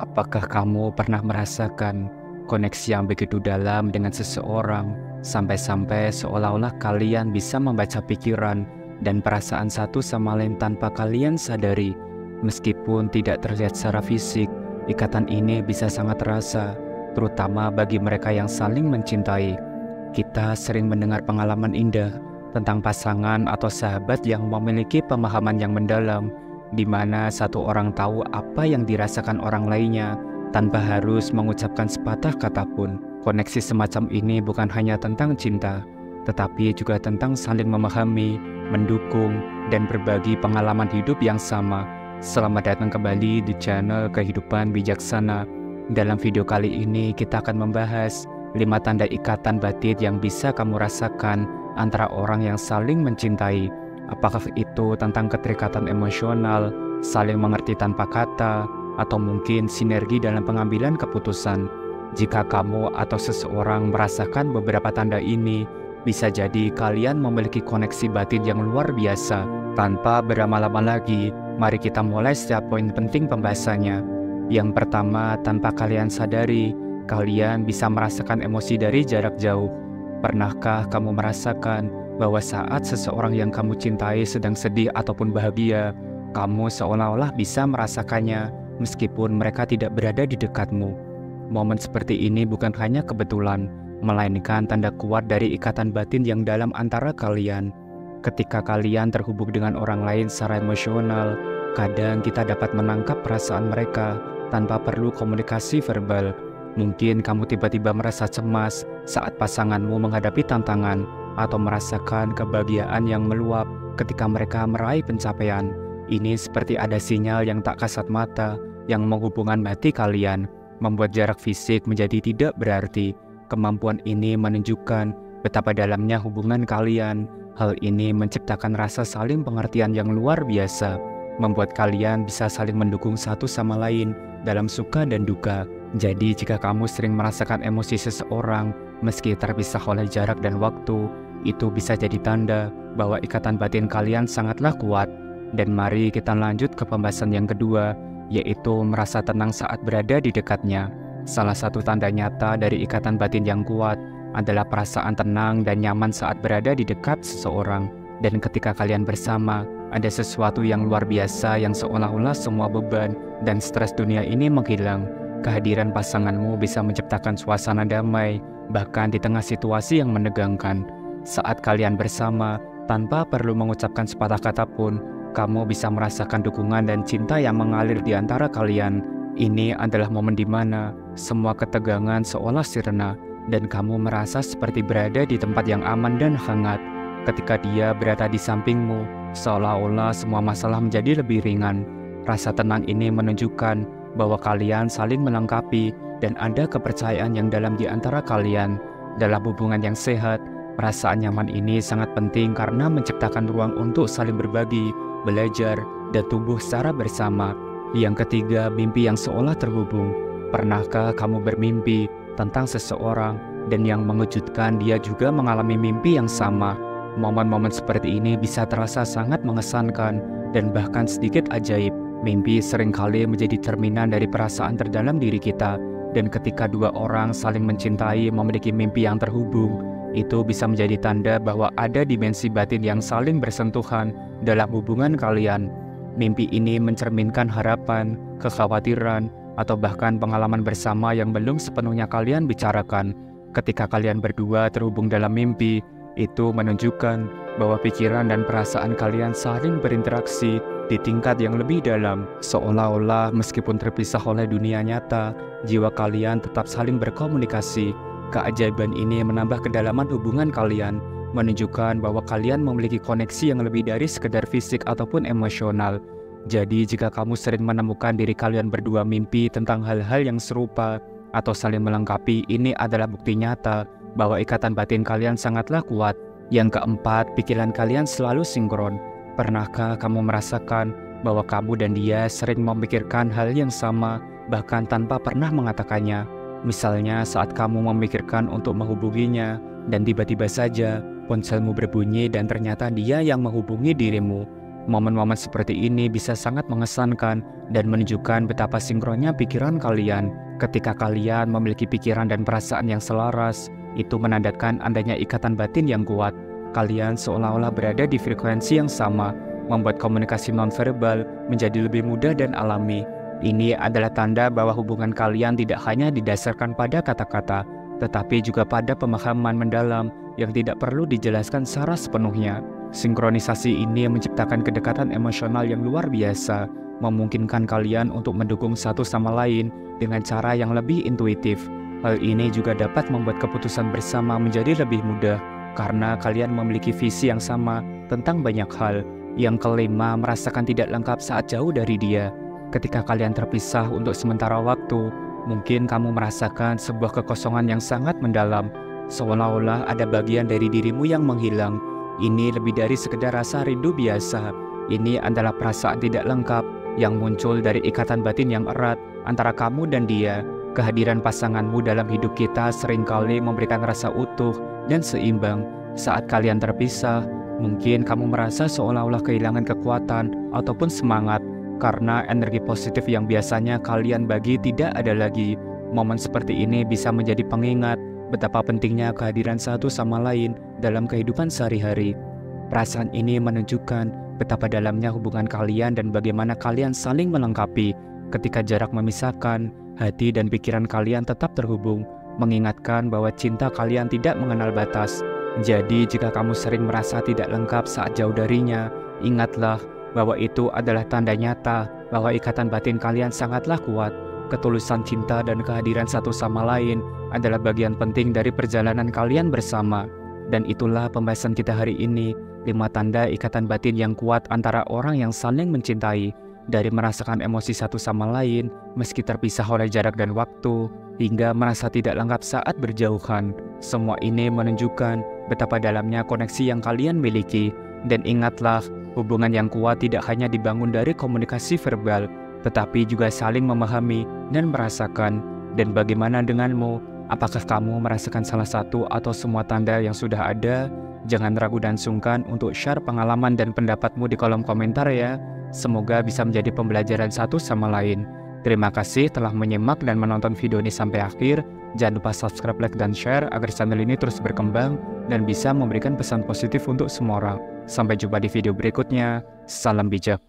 Apakah kamu pernah merasakan koneksi yang begitu dalam dengan seseorang, sampai-sampai seolah-olah kalian bisa membaca pikiran dan perasaan satu sama lain tanpa kalian sadari? Meskipun tidak terlihat secara fisik, ikatan ini bisa sangat terasa, terutama bagi mereka yang saling mencintai. Kita sering mendengar pengalaman indah tentang pasangan atau sahabat yang memiliki pemahaman yang mendalam, di mana satu orang tahu apa yang dirasakan orang lainnya tanpa harus mengucapkan sepatah kata pun. Koneksi semacam ini bukan hanya tentang cinta, tetapi juga tentang saling memahami, mendukung, dan berbagi pengalaman hidup yang sama. Selamat datang kembali di channel Kehidupan Bijaksana. Dalam video kali ini kita akan membahas 5 tanda ikatan batin yang bisa kamu rasakan antara orang yang saling mencintai. Apakah itu tentang keterikatan emosional, saling mengerti tanpa kata, atau mungkin sinergi dalam pengambilan keputusan? Jika kamu atau seseorang merasakan beberapa tanda ini, bisa jadi kalian memiliki koneksi batin yang luar biasa. Tanpa berlama-lama lagi, mari kita mulai setiap poin penting pembahasannya. Yang pertama, tanpa kalian sadari, kalian bisa merasakan emosi dari jarak jauh. Pernahkah kamu merasakan bahwa saat seseorang yang kamu cintai sedang sedih ataupun bahagia, kamu seolah-olah bisa merasakannya meskipun mereka tidak berada di dekatmu? Momen seperti ini bukan hanya kebetulan, melainkan tanda kuat dari ikatan batin yang dalam antara kalian. Ketika kalian terhubung dengan orang lain secara emosional, kadang kita dapat menangkap perasaan mereka tanpa perlu komunikasi verbal. Mungkin kamu tiba-tiba merasa cemas saat pasanganmu menghadapi tantangan, atau merasakan kebahagiaan yang meluap ketika mereka meraih pencapaian. Ini seperti ada sinyal yang tak kasat mata yang menghubungkan hati kalian, membuat jarak fisik menjadi tidak berarti. Kemampuan ini menunjukkan betapa dalamnya hubungan kalian. Hal ini menciptakan rasa saling pengertian yang luar biasa, membuat kalian bisa saling mendukung satu sama lain dalam suka dan duka. Jadi jika kamu sering merasakan emosi seseorang meski terpisah oleh jarak dan waktu, itu bisa jadi tanda bahwa ikatan batin kalian sangatlah kuat. Dan mari kita lanjut ke pembahasan yang kedua, yaitu merasa tenang saat berada di dekatnya. Salah satu tanda nyata dari ikatan batin yang kuat adalah perasaan tenang dan nyaman saat berada di dekat seseorang. Dan ketika kalian bersama, ada sesuatu yang luar biasa yang seolah-olah semua beban dan stres dunia ini menghilang. Kehadiran pasanganmu bisa menciptakan suasana damai, bahkan di tengah situasi yang menegangkan. Saat kalian bersama, tanpa perlu mengucapkan sepatah kata pun, kamu bisa merasakan dukungan dan cinta yang mengalir di antara kalian. Ini adalah momen di mana semua ketegangan seolah sirna, dan kamu merasa seperti berada di tempat yang aman dan hangat. Ketika dia berada di sampingmu, seolah-olah semua masalah menjadi lebih ringan. Rasa tenang ini menunjukkan bahwa kalian saling melengkapi dan ada kepercayaan yang dalam di antara kalian. Dalam hubungan yang sehat, perasaan nyaman ini sangat penting karena menciptakan ruang untuk saling berbagi, belajar, dan tumbuh secara bersama. Yang ketiga, mimpi yang seolah terhubung. Pernahkah kamu bermimpi tentang seseorang dan yang mengejutkan dia juga mengalami mimpi yang sama? Momen-momen seperti ini bisa terasa sangat mengesankan dan bahkan sedikit ajaib. Mimpi seringkali menjadi cerminan dari perasaan terdalam diri kita, dan ketika dua orang saling mencintai memiliki mimpi yang terhubung, itu bisa menjadi tanda bahwa ada dimensi batin yang saling bersentuhan dalam hubungan kalian. Mimpi ini mencerminkan harapan, kekhawatiran, atau bahkan pengalaman bersama yang belum sepenuhnya kalian bicarakan. Ketika kalian berdua terhubung dalam mimpi, itu menunjukkan bahwa pikiran dan perasaan kalian saling berinteraksi di tingkat yang lebih dalam. Seolah-olah meskipun terpisah oleh dunia nyata, jiwa kalian tetap saling berkomunikasi. Keajaiban ini menambah kedalaman hubungan kalian, menunjukkan bahwa kalian memiliki koneksi yang lebih dari sekedar fisik ataupun emosional. Jadi jika kamu sering menemukan diri kalian berdua mimpi tentang hal-hal yang serupa atau saling melengkapi, ini adalah bukti nyata bahwa ikatan batin kalian sangatlah kuat. Yang keempat, pikiran kalian selalu sinkron. Pernahkah kamu merasakan bahwa kamu dan dia sering memikirkan hal yang sama, bahkan tanpa pernah mengatakannya? Misalnya saat kamu memikirkan untuk menghubunginya, dan tiba-tiba saja ponselmu berbunyi dan ternyata dia yang menghubungi dirimu. Momen-momen seperti ini bisa sangat mengesankan dan menunjukkan betapa sinkronnya pikiran kalian. Ketika kalian memiliki pikiran dan perasaan yang selaras, itu menandakan adanya ikatan batin yang kuat. Kalian seolah-olah berada di frekuensi yang sama, membuat komunikasi nonverbal menjadi lebih mudah dan alami. Ini adalah tanda bahwa hubungan kalian tidak hanya didasarkan pada kata-kata, tetapi juga pada pemahaman mendalam yang tidak perlu dijelaskan secara sepenuhnya. Sinkronisasi ini menciptakan kedekatan emosional yang luar biasa, memungkinkan kalian untuk mendukung satu sama lain dengan cara yang lebih intuitif. Hal ini juga dapat membuat keputusan bersama menjadi lebih mudah, karena kalian memiliki visi yang sama tentang banyak hal. Yang kelima, merasakan tidak lengkap saat jauh dari dia. Ketika kalian terpisah untuk sementara waktu, mungkin kamu merasakan sebuah kekosongan yang sangat mendalam, seolah-olah ada bagian dari dirimu yang menghilang. Ini lebih dari sekedar rasa rindu biasa. Ini adalah perasaan tidak lengkap yang muncul dari ikatan batin yang erat antara kamu dan dia. Kehadiran pasanganmu dalam hidup kita seringkali memberikan rasa utuh dan seimbang. Saat kalian terpisah, mungkin kamu merasa seolah-olah kehilangan kekuatan ataupun semangat karena energi positif yang biasanya kalian bagi tidak ada lagi. Momen seperti ini bisa menjadi pengingat betapa pentingnya kehadiran satu sama lain dalam kehidupan sehari-hari. Perasaan ini menunjukkan betapa dalamnya hubungan kalian dan bagaimana kalian saling melengkapi. Ketika jarak memisahkan, hati dan pikiran kalian tetap terhubung, mengingatkan bahwa cinta kalian tidak mengenal batas. Jadi jika kamu sering merasa tidak lengkap saat jauh darinya, ingatlah bahwa itu adalah tanda nyata bahwa ikatan batin kalian sangatlah kuat. Ketulusan cinta dan kehadiran satu sama lain adalah bagian penting dari perjalanan kalian bersama. Dan itulah pembahasan kita hari ini, 5 tanda ikatan batin yang kuat antara orang yang saling mencintai. Dari merasakan emosi satu sama lain, meski terpisah oleh jarak dan waktu, hingga merasa tidak lengkap saat berjauhan. Semua ini menunjukkan betapa dalamnya koneksi yang kalian miliki. Dan ingatlah, hubungan yang kuat tidak hanya dibangun dari komunikasi verbal, tetapi juga saling memahami dan merasakan. Dan bagaimana denganmu? Apakah kamu merasakan salah satu atau semua tanda yang sudah ada? Jangan ragu dan sungkan untuk share pengalaman dan pendapatmu di kolom komentar ya. Semoga bisa menjadi pembelajaran satu sama lain. Terima kasih telah menyimak dan menonton video ini sampai akhir. Jangan lupa subscribe, like, dan share agar channel ini terus berkembang dan bisa memberikan pesan positif untuk semua orang. Sampai jumpa di video berikutnya. Salam bijak.